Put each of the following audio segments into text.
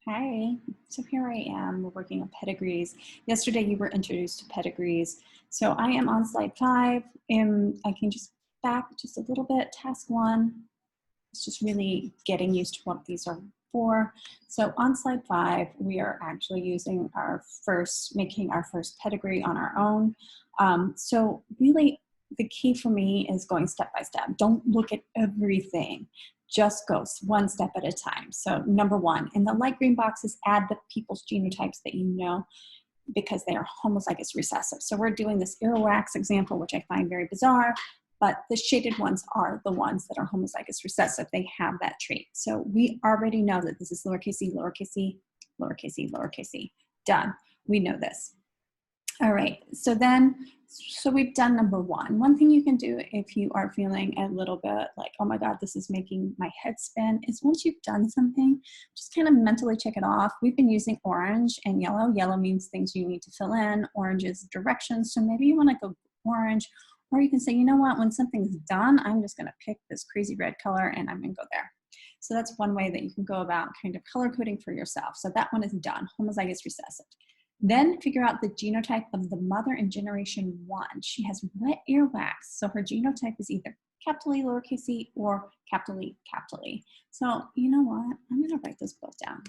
Hi, so here I am, we're working on pedigrees. Yesterday you were introduced to pedigrees. So I am on slide 5, and I can just back just a little bit. Task 1, it's just really getting used to what these are for. So on slide 5, we are actually using making our first pedigree on our own. So really the key for me is going step by step. Don't look at everything. Just go one step at a time. So number 1, in the light green boxes, add the people's genotypes that you know because they are homozygous recessive. So we're doing this earwax example, which I find very bizarre, but the shaded ones are the ones that are homozygous recessive. They have that trait. So we already know that this is lowercase e, lowercase e, lowercase e, lowercase e. Done. We know this. All right, so we've done number 1. One thing you can do if you are feeling a little bit like, oh my God, this is making my head spin, is once you've done something, just kind of mentally check it off. We've been using orange and yellow. Yellow means things you need to fill in. Orange is directions, so maybe you want to go orange, or you can say, you know what, when something's done, I'm just going to pick this crazy red color and I'm going to go there. So that's one way that you can go about kind of color coding for yourself. So that one is done, homozygous recessive. Then figure out the genotype of the mother in generation 1. She has wet earwax, so her genotype is either capital E, lowercase e, or capital E, capital E. So you know what? I'm going to write those both down.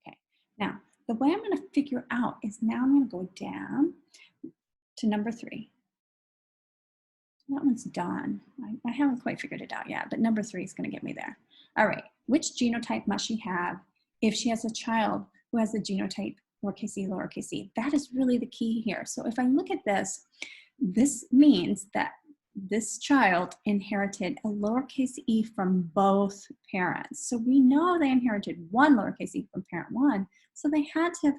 Okay, now the way I'm going to figure out is now I'm going to go down to number 3. That one's done. I haven't quite figured it out yet, but number 3 is going to get me there. All right, which genotype must she have if she has a child who has the genotype lowercase e, lowercase e? That is really the key here. So if I look at this, this means that this child inherited a lowercase e from both parents. So we know they inherited one lowercase e from parent 1, so they had to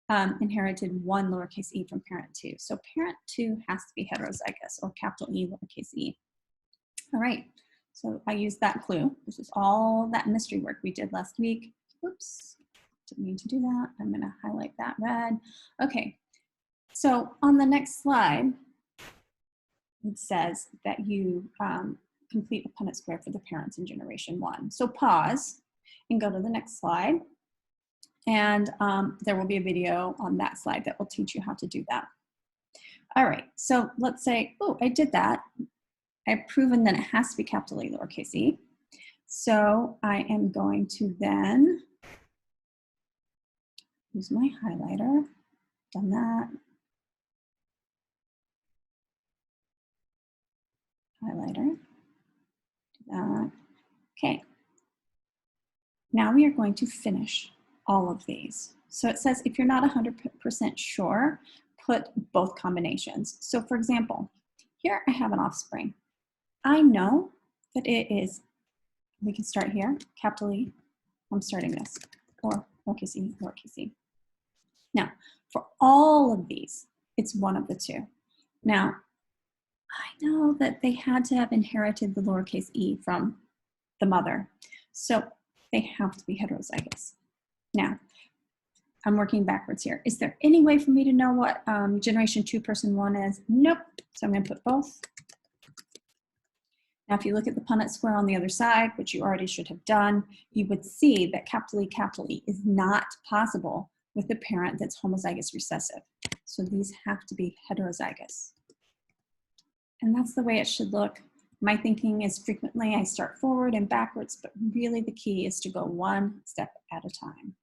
have inherited one lowercase e from parent 2. So parent 2 has to be heterozygous, or capital E, lowercase e. All right, so I used that clue. This is all that mystery work we did last week. Oops, didn't mean to do that. I'm going to highlight that red. Okay, so on the next slide, it says that you complete a Punnett square for the parents in generation 1. So pause and go to the next slide. And there will be a video on that slide that will teach you how to do that. All right, so let's say, oh, I did that. I've proven that it has to be capital E, lowercase e. So I am going to then use my highlighter, done that. Highlighter, do that. Okay, now we are going to finish all of these. So it says if you're not 100% sure, put both combinations. So for example, here I have an offspring. I know that it is, we can start here, capital E, I'm starting this, or lowercase e, lowercase e. Now, for all of these, it's one of the two. Now, I know that they had to have inherited the lowercase e from the mother, so they have to be heterozygous. Now, I'm working backwards here. Is there any way for me to know what generation 2 person 1 is? Nope, so I'm going to put both. Now, if you look at the Punnett square on the other side, which you already should have done, you would see that capital E is not possible with a parent that's homozygous recessive. So these have to be heterozygous. And that's the way it should look. My thinking is frequently I start forward and backwards, but really the key is to go one step at a time.